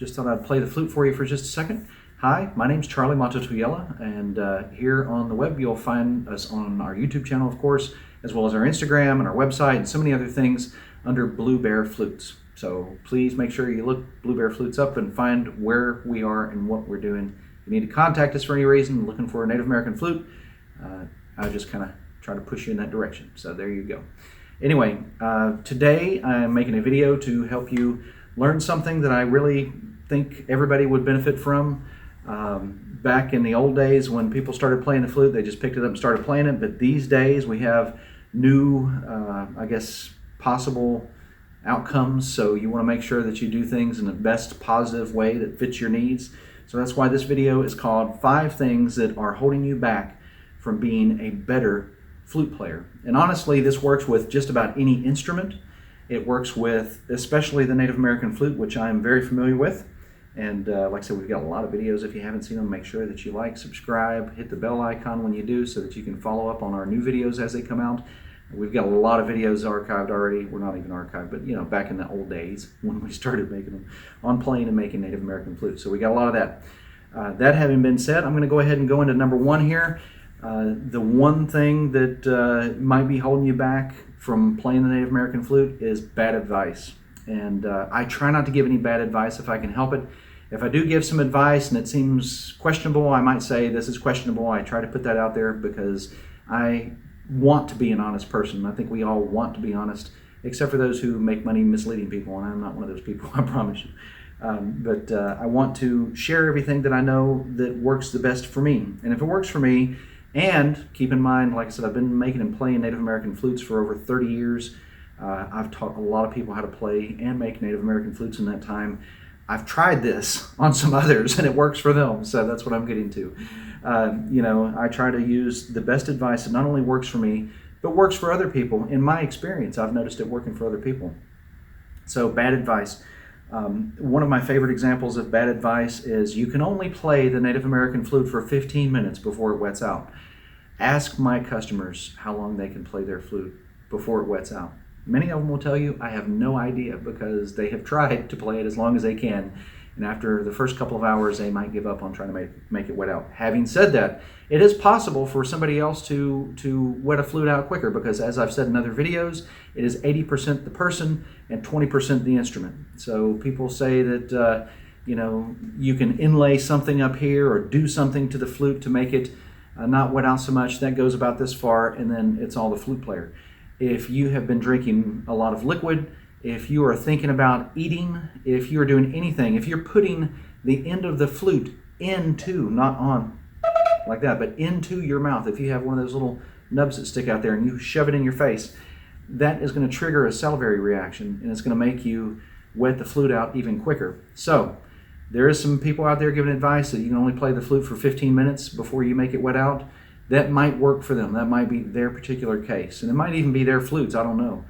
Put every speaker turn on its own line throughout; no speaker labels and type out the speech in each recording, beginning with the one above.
just thought I'd play the flute for you for just a second. Hi, my name's Charlie Mato-Toyela, and here on the web you'll find us on our YouTube channel, of course, as well as our Instagram and our website and so many other things under Blue Bear Flutes. So please make sure you look Blue Bear Flutes up and find where we are and what we're doing. If you need to contact us for any reason, looking for a Native American flute, I just kind of try to push you in that direction. So there you go. Anyway, today I'm making a video to help you learn something that I really think everybody would benefit from. Back in the old days when people started playing the flute, they just picked it up and started playing it. But these days we have new, I guess, possible outcomes. So you want to make sure that you do things in the best positive way that fits your needs. So that's why this video is called 5 Things That Are Holding You Back from Being a Better Flute Player. And honestly, this works with just about any instrument. It works with especially the Native American flute, which I'm very familiar with. And like I said, we've got a lot of videos. If you haven't seen them, make sure that you like, subscribe, hit the bell icon when you do so that you can follow up on our new videos as they come out. We've got a lot of videos archived already. We're not even archived, but you know, back in the old days when we started making them on playing and making Native American flutes. So we got a lot of that. That having been said, I'm going to go ahead and go into number 1 here. The one thing that might be holding you back from playing the Native American flute is bad advice. And I try not to give any bad advice if I can help it. If I do give some advice and it seems questionable, I might say this is questionable. I try to put that out there because I want to be an honest person. I think we all want to be honest, except for those who make money misleading people, and I'm not one of those people, I promise you. But I want to share everything that I know that works the best for me. And if it works for me, and keep in mind, like I said, I've been making and playing Native American flutes for over 30 years. I've taught a lot of people how to play and make Native American flutes in that time. I've tried this on some others and it works for them, so that's what I'm getting to. You know, I try to use the best advice that not only works for me, but works for other people. In my experience, I've noticed it working for other people. So bad advice. One of my favorite examples of bad advice is you can only play the Native American flute for 15 minutes before it wets out. Ask my customers how long they can play their flute before it wets out. Many of them will tell you, I have no idea, because they have tried to play it as long as they can. And after the first couple of hours, they might give up on trying to make it wet out. Having said that, it is possible for somebody else to wet a flute out quicker, because as I've said in other videos, it is 80% the person and 20% the instrument. So people say that you know, you can inlay something up here or do something to the flute to make it not wet out so much. That goes about this far, and then it's all the flute player. If you have been drinking a lot of liquid, if you are thinking about eating, if you're doing anything, if you're putting the end of the flute into, not on like that, but into your mouth, if you have one of those little nubs that stick out there and you shove it in your face, that is going to trigger a salivary reaction, and it's going to make you wet the flute out even quicker. So there is some people out there giving advice that you can only play the flute for 15 minutes before you make it wet out. That might work for them. That might be their particular case. And it might even be their flutes. I don't know.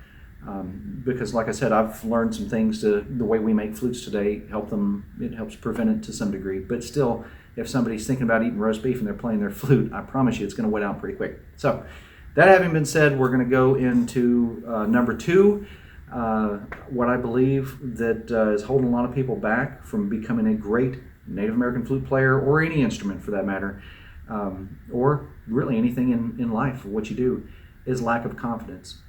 Because like I said, I've learned some things to the way we make flutes today. It helps prevent it to some degree. But still, if somebody's thinking about eating roast beef and they're playing their flute, I promise you it's going to wet out pretty quick. So that having been said, we're going to go into number 2. What I believe that is holding a lot of people back from becoming a great Native American flute player, or any instrument for that matter, or really anything in life, what you do, is lack of confidence.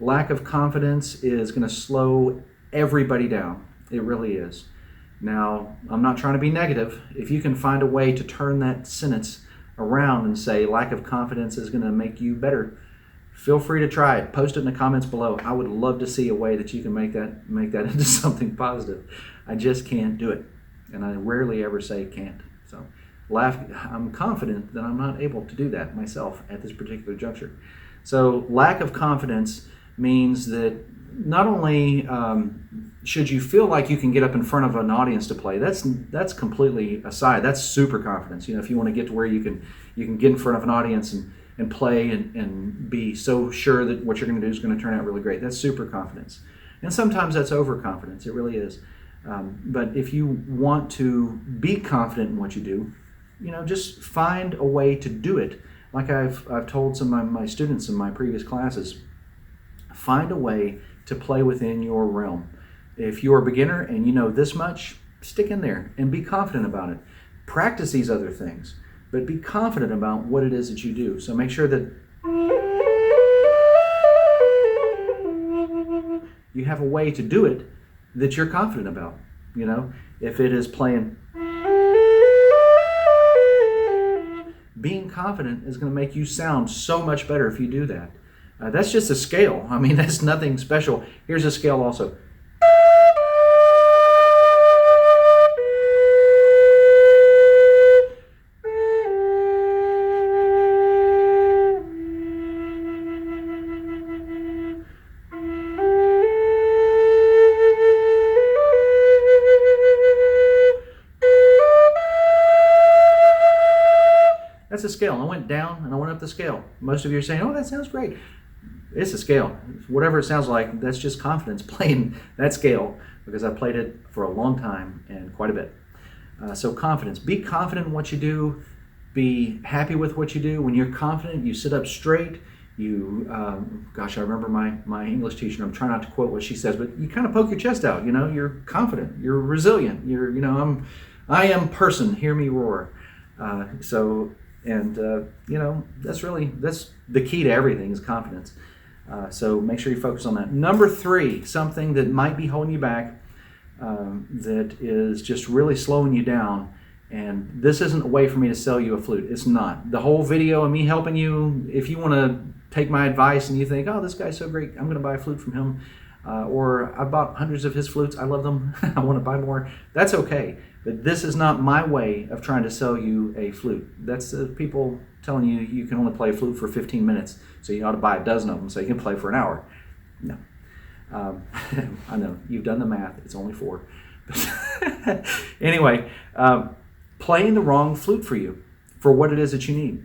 Lack of confidence is going to slow everybody down. It really is. Now, I'm not trying to be negative. If you can find a way to turn that sentence around and say lack of confidence is going to make you better, feel free to try it. Post it in the comments below. I would love to see a way that you can make that into something positive. I just can't do it. And I rarely ever say can't. So I'm confident that I'm not able to do that myself at this particular juncture. So lack of confidence means that not only should you feel like you can get up in front of an audience to play, that's completely aside. That's super confidence. You know, if you want to get to where you can get in front of an audience and play and be so sure that what you're going to do is going to turn out really great, that's super confidence. And sometimes that's overconfidence. It really is. But if you want to be confident in what you do, you know, just find a way to do it. Like I've told some of my students in my previous classes, find a way to play within your realm. If you're a beginner and you know this much, stick in there and be confident about it. Practice these other things, but be confident about what it is that you do. So make sure that you have a way to do it that you're confident about. You know, if it is playing, being confident is going to make you sound so much better if you do that. That's just a scale. I mean, that's nothing special. Here's a scale also. That's a scale. I went down and I went up the scale. Most of you are saying, oh, that sounds great. It's a scale. Whatever it sounds like, that's just confidence playing that scale, because I played it for a long time and quite a bit. So confidence. Be confident in what you do. Be happy with what you do. When you're confident, you sit up straight. You, gosh, I remember my English teacher, I'm trying not to quote what she says, but you kind of poke your chest out, you know, you're confident, you're resilient, you're, you know, I am person, hear me roar. You know, that's the key to everything is confidence. So make sure you focus on that. Number 3, something that might be holding you back, that is just really slowing you down. And this isn't a way for me to sell you a flute. It's not. The whole video of me helping you, if you want to take my advice and you think, oh, this guy's so great, I'm going to buy a flute from him. Or I bought hundreds of his flutes, I love them, I want to buy more. That's okay. But this is not my way of trying to sell you a flute. That's people telling you you can only play a flute for 15 minutes, so you ought to buy a dozen of them so you can play for an hour. No. I know, you've done the math, it's only 4. Anyway, playing the wrong flute for you, for what it is that you need.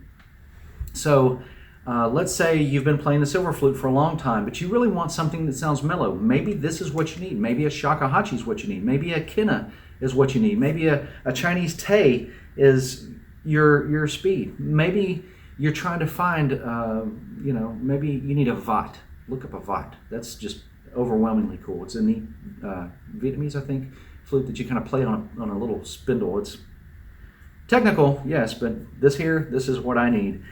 So let's say you've been playing the silver flute for a long time, but you really want something that sounds mellow. Maybe this is what you need. Maybe a shakuhachi is what you need. Maybe a kina is what you need. Maybe a Chinese tei is your speed. Maybe you're trying to find, you know, maybe you need a vat. Look up a vat. That's just overwhelmingly cool. It's a neat Vietnamese, I think, flute that you kind of play on a little spindle. It's technical, yes, but this is what I need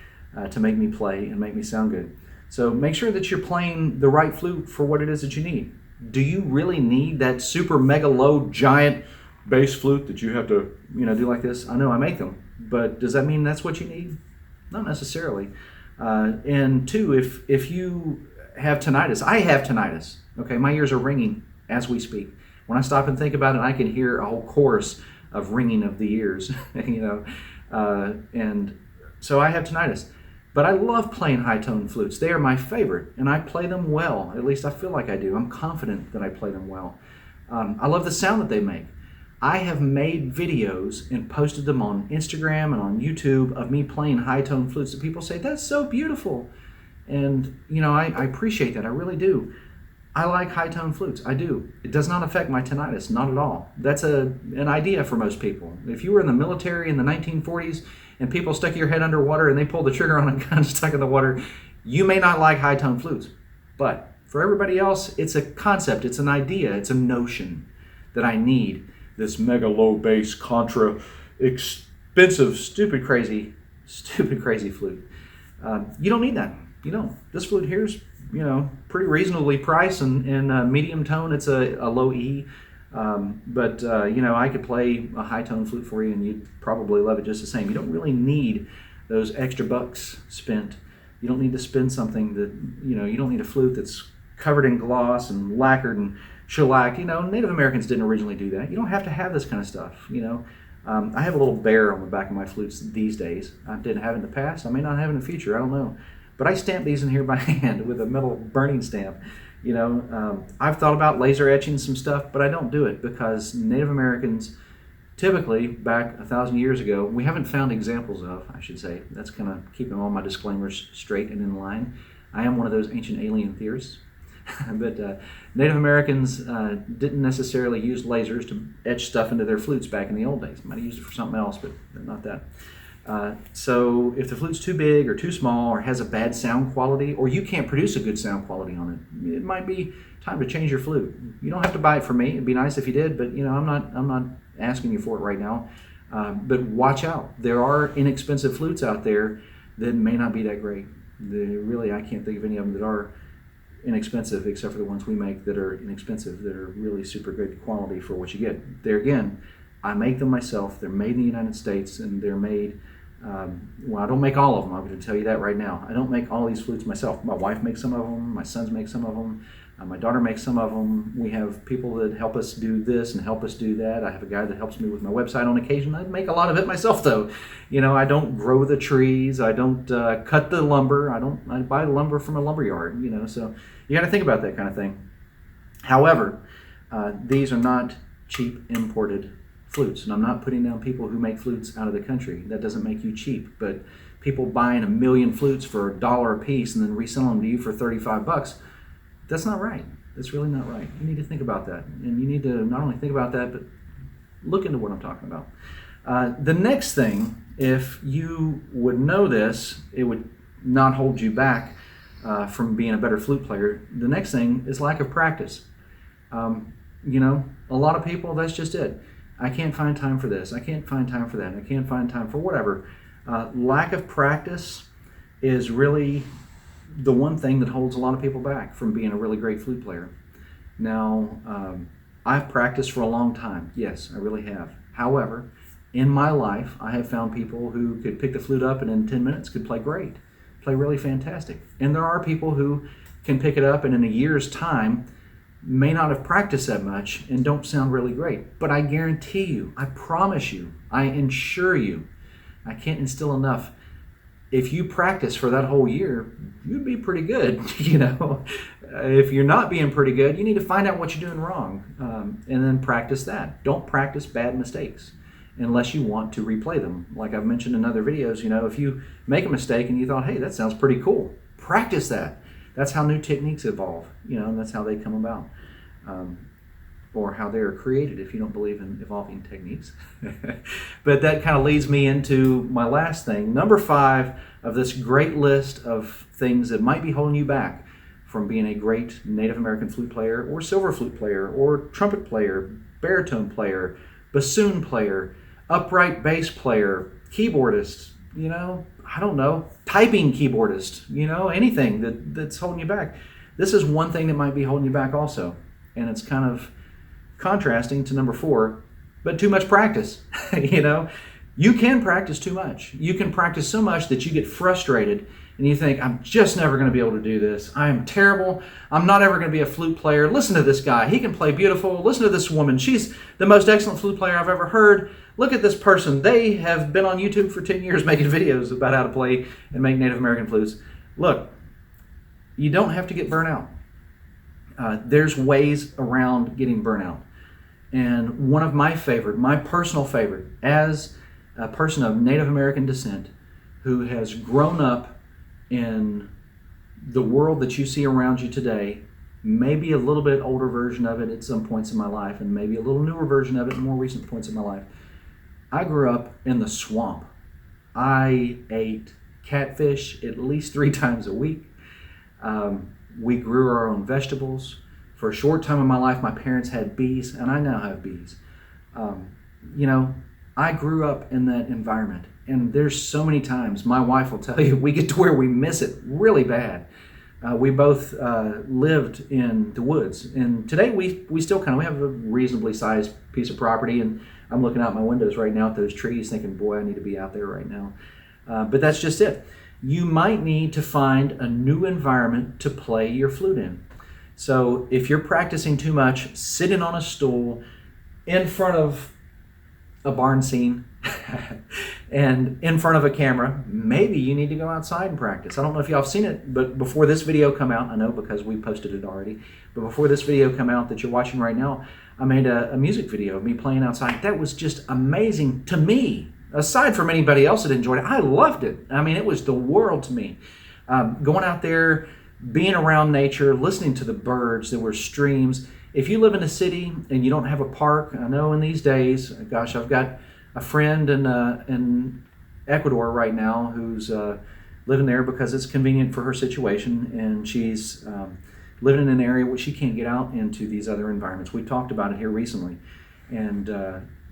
to make me play and make me sound good. So make sure that you're playing the right flute for what it is that you need. Do you really need that super mega low giant bass flute that you have to, you know, do like this? I know I make them, but does that mean that's what you need? Not necessarily. And 2, if you have tinnitus, I have tinnitus. Okay, my ears are ringing as we speak. When I stop and think about it, I can hear a whole chorus of ringing of the ears, you know, and so I have tinnitus. But I love playing high-tone flutes. They are my favorite, and I play them well. At least I feel like I do. I'm confident that I play them well. I love the sound that they make. I have made videos and posted them on Instagram and on YouTube of me playing high-tone flutes that people say, that's so beautiful. And, you know, I appreciate that. I really do. I like high-tone flutes. I do. It does not affect my tinnitus, not at all. That's an idea for most people. If you were in the military in the 1940s and people stuck your head underwater and they pulled the trigger on a gun stuck in the water, you may not like high-tone flutes. But for everybody else, it's a concept, it's an idea, it's a notion that I need this mega low bass contra expensive, stupid crazy flute. You don't need that. You don't. This flute here's, you know, pretty reasonably priced and medium tone. It's a low E, but you know, I could play a high tone flute for you and you'd probably love it just the same. You don't really need those extra bucks spent. You don't need to spend something that, you know, you don't need a flute that's covered in gloss and lacquered and shellac. You know, Native Americans didn't originally do that. You don't have to have this kind of stuff, you know. I have a little bear on the back of my flutes these days. I didn't have it in the past. I may not have it in the future. I don't know. But I stamp these in here by hand with a metal burning stamp. You know, I've thought about laser etching some stuff, but I don't do it because Native Americans, typically back 1,000 years ago, we haven't found examples of, I should say. That's kind of keeping all my disclaimers straight and in line. I am one of those ancient alien theorists. But Native Americans didn't necessarily use lasers to etch stuff into their flutes back in the old days. Might have used it for something else, but not that. So if the flute's too big or too small or has a bad sound quality, or you can't produce a good sound quality on it, it might be time to change your flute. You don't have to buy it from me. It'd be nice if you did, but you know, I'm not asking you for it right now. But watch out. There are inexpensive flutes out there that may not be that great. Really, I can't think of any of them that are inexpensive, except for the ones we make that are inexpensive, that are really super good quality for what you get. There again, I make them myself. They're made in the United States, and they're made, well, I don't make all of them. I'm going to tell you that right now. I don't make all these flutes myself. My wife makes some of them. My sons make some of them. My daughter makes some of them. We have people that help us do this and help us do that. I have a guy that helps me with my website on occasion. I make a lot of it myself, though. You know, I don't grow the trees. I don't cut the lumber. I buy lumber from a lumber yard, you know, so you got to think about that kind of thing. However, these are not cheap imported flutes, and I'm not putting down people who make flutes out of the country. That doesn't make you cheap, but people buying 1 million flutes for $1 a piece and then reselling them to you for $35, that's not right. That's really not right. You need to think about that, and you need to not only think about that, but look into what I'm talking about. The next thing, if you would know this, it would not hold you back from being a better flute player. The next thing is lack of practice. You know, a lot of people, that's just it. I can't find time for this. I can't find time for that. I can't find time for whatever. Lack of practice is really the one thing that holds a lot of people back from being a really great flute player. Now, I've practiced for a long time. Yes, I really have. However, in my life, I have found people who could pick the flute up and in 10 minutes could play great, play really fantastic. And there are people who can pick it up and in a year's time may not have practiced that much and don't sound really great. But I guarantee you, I promise you, I ensure you, I can't instill enough, if you practice for that whole year, you'd be pretty good, you know. If you're not being pretty good, you need to find out what you're doing wrong and then practice that. Don't practice bad mistakes unless you want to replay them. Like I've mentioned in other videos, you know, if you make a mistake and you thought, hey, that sounds pretty cool, practice that. That's how new techniques evolve, you know, and that's how they come about. Or how they're created if you don't believe in evolving techniques. But that kind of leads me into my last thing. Number 5 of this great list of things that might be holding you back from being a great Native American flute player or silver flute player or trumpet player, baritone player, bassoon player, upright bass player, keyboardist, you know, I don't know, typing keyboardist, you know, anything that's holding you back. This is one thing that might be holding you back also. And it's kind of contrasting to number 4, but too much practice. You know, you can practice too much. You can practice so much that you get frustrated and you think, I'm just never going to be able to do this. I am terrible. I'm not ever going to be a flute player. Listen to this guy. He can play beautiful. Listen to this woman. She's the most excellent flute player I've ever heard. Look at this person. They have been on YouTube for 10 years making videos about how to play and make Native American flutes. Look, you don't have to get burnt out. There's ways around getting burnout. And one of my personal favorite, as a person of Native American descent who has grown up in the world that you see around you today, maybe a little bit older version of it at some points in my life, and maybe a little newer version of it in more recent points in my life. I grew up in the swamp. I ate catfish at least 3 times a week. We grew our own vegetables. For a short time in my life, my parents had bees, and I now have bees. You know, I grew up in that environment, and there's so many times, my wife will tell you, we get to where we miss it really bad. We both lived in the woods, and today we still we have a reasonably sized piece of property, and I'm looking out my windows right now at those trees thinking, boy, I need to be out there right now. But that's just it. You might need to find a new environment to play your flute in. So if you're practicing too much, sitting on a stool in front of a barn scene and in front of a camera, maybe you need to go outside and practice. I don't know if y'all have seen it, but before this video come out, I know because we posted it already, but before this video come out that you're watching right now, I made a music video of me playing outside. That was just amazing to me. Aside from anybody else that enjoyed it, I loved it. I mean, it was the world to me. Going out there, being around nature, listening to the birds, there were streams. If you live in a city and you don't have a park, I know in these days, gosh, I've got a friend in Ecuador right now who's living there because it's convenient for her situation, and she's living in an area where she can't get out into these other environments. We talked about it here recently, and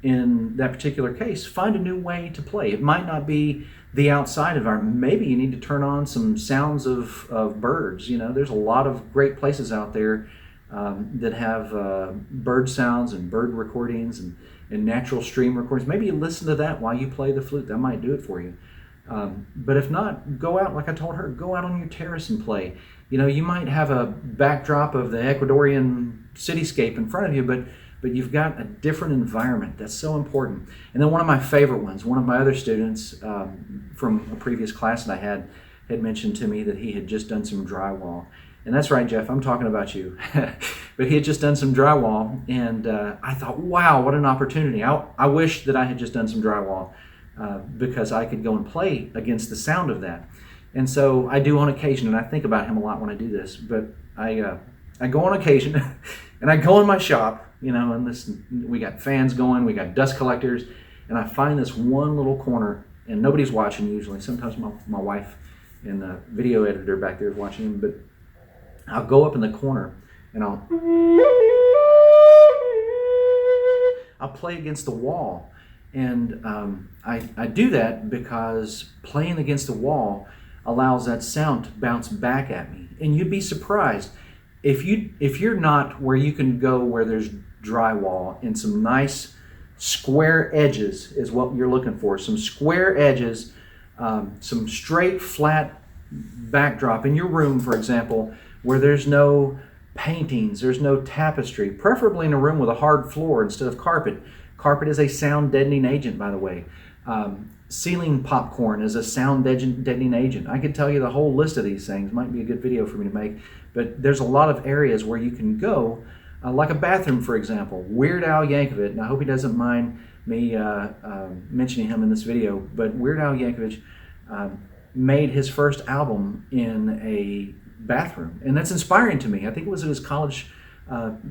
in that particular case, find a new way to play. It might not be the outside environment. Maybe you need to turn on some sounds of birds. You know, there's a lot of great places out there that have bird sounds and bird recordings and natural stream recordings. Maybe you listen to that while you play the flute. That might do it for you. But if not, go out, like I told her, go out on your terrace and play. You know, you might have a backdrop of the Ecuadorian cityscape in front of you, but you've got a different environment. That's so important. And then one of my favorite ones, one of my other students from a previous class that I had mentioned to me that he had just done some drywall. And that's right, Jeff, I'm talking about you. But he had just done some drywall, and I thought, wow, what an opportunity. I wish that I had just done some drywall because I could go and play against the sound of that. And so I do on occasion, and I think about him a lot when I do this, but I go on occasion, and I go in my shop, you know, and we got fans going, we got dust collectors, and I find this one little corner, and nobody's watching usually. Sometimes my wife and the video editor back there is watching, but I'll go up in the corner, and I'll play against the wall. And I do that because playing against the wall allows that sound to bounce back at me. And you'd be surprised if you're not where you can go where there's drywall and some nice square edges is what you're looking for. Some square edges, some straight flat backdrop in your room, for example, where there's no paintings, there's no tapestry, preferably in a room with a hard floor instead of carpet. Carpet is a sound deadening agent, by the way. Ceiling popcorn is a sound deadening agent. I could tell you the whole list of these things. Might be a good video for me to make, but there's a lot of areas where you can go, like a bathroom, for example. Weird Al Yankovic, and I hope he doesn't mind me mentioning him in this video, but Weird Al Yankovic made his first album in a bathroom, and that's inspiring to me. I think it was at his college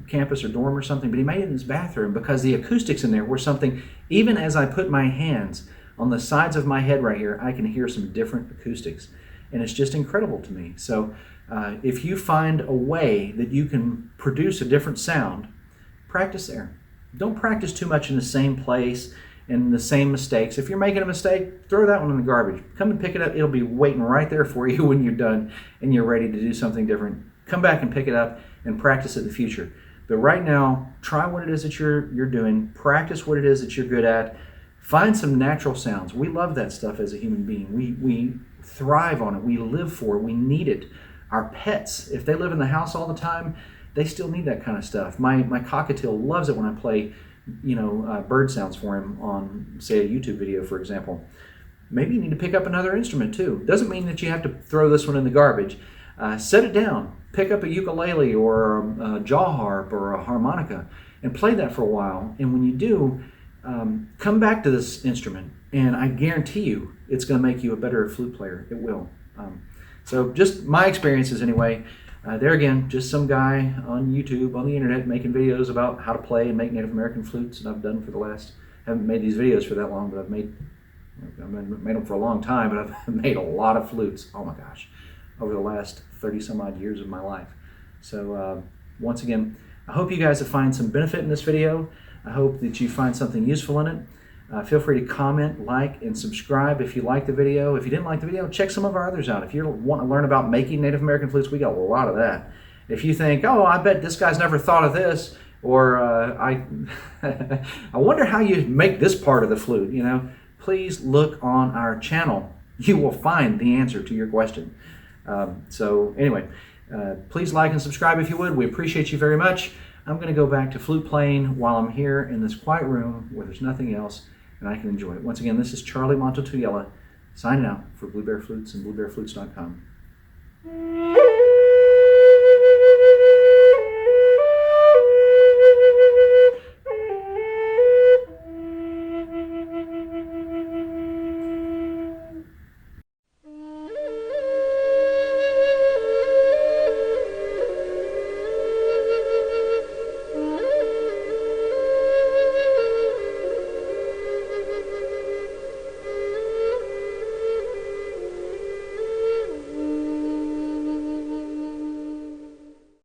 campus or dorm or something, but he made it in his bathroom because the acoustics in there were something. Even as I put my hands on the sides of my head right here, I can hear some different acoustics, and it's just incredible to me. So if you find a way that you can produce a different sound, practice there. Don't practice too much in the same place and the same mistakes. If you're making a mistake, throw that one in the garbage. Come and pick it up. It'll be waiting right there for you when you're done and you're ready to do something different. Come back and pick it up and practice it in the future. But right now, try what it is that you're doing. Practice what it is that you're good at. Find some natural sounds. We love that stuff as a human being. We thrive on it. We live for it. We need it. Our pets, if they live in the house all the time, they still need that kind of stuff. My cockatiel loves it when I play, bird sounds for him on, say, a YouTube video, for example. Maybe you need to pick up another instrument too. Doesn't mean that you have to throw this one in the garbage. Set it down. Pick up a ukulele or a jaw harp or a harmonica and play that for a while. And when you do, come back to this instrument, and I guarantee you it's going to make you a better flute player. It will. So just my experiences anyway. There again, just some guy on YouTube, on the internet, making videos about how to play and make Native American flutes, and I've done haven't made these videos for that long, but I've made them for a long time, but I've made a lot of flutes, oh my gosh, over the last 30 some odd years of my life. So once again, I hope you guys have found some benefit in this video. I hope that you find something useful in it. Feel free to comment, like, and subscribe if you like the video. If you didn't like the video, check some of our others out. If you want to learn about making Native American flutes, we got a lot of that. If you think, oh, I bet this guy's never thought of this, or I wonder how you make this part of the flute, please look on our channel. You will find the answer to your question. So anyway, please like and subscribe if you would. We appreciate you very much. I'm going to go back to flute playing while I'm here in this quiet room where there's nothing else, and I can enjoy it. Once again, this is Charlie Mato-Toyela signing out for Blue Bear Flutes and BlueBearFlutes.com.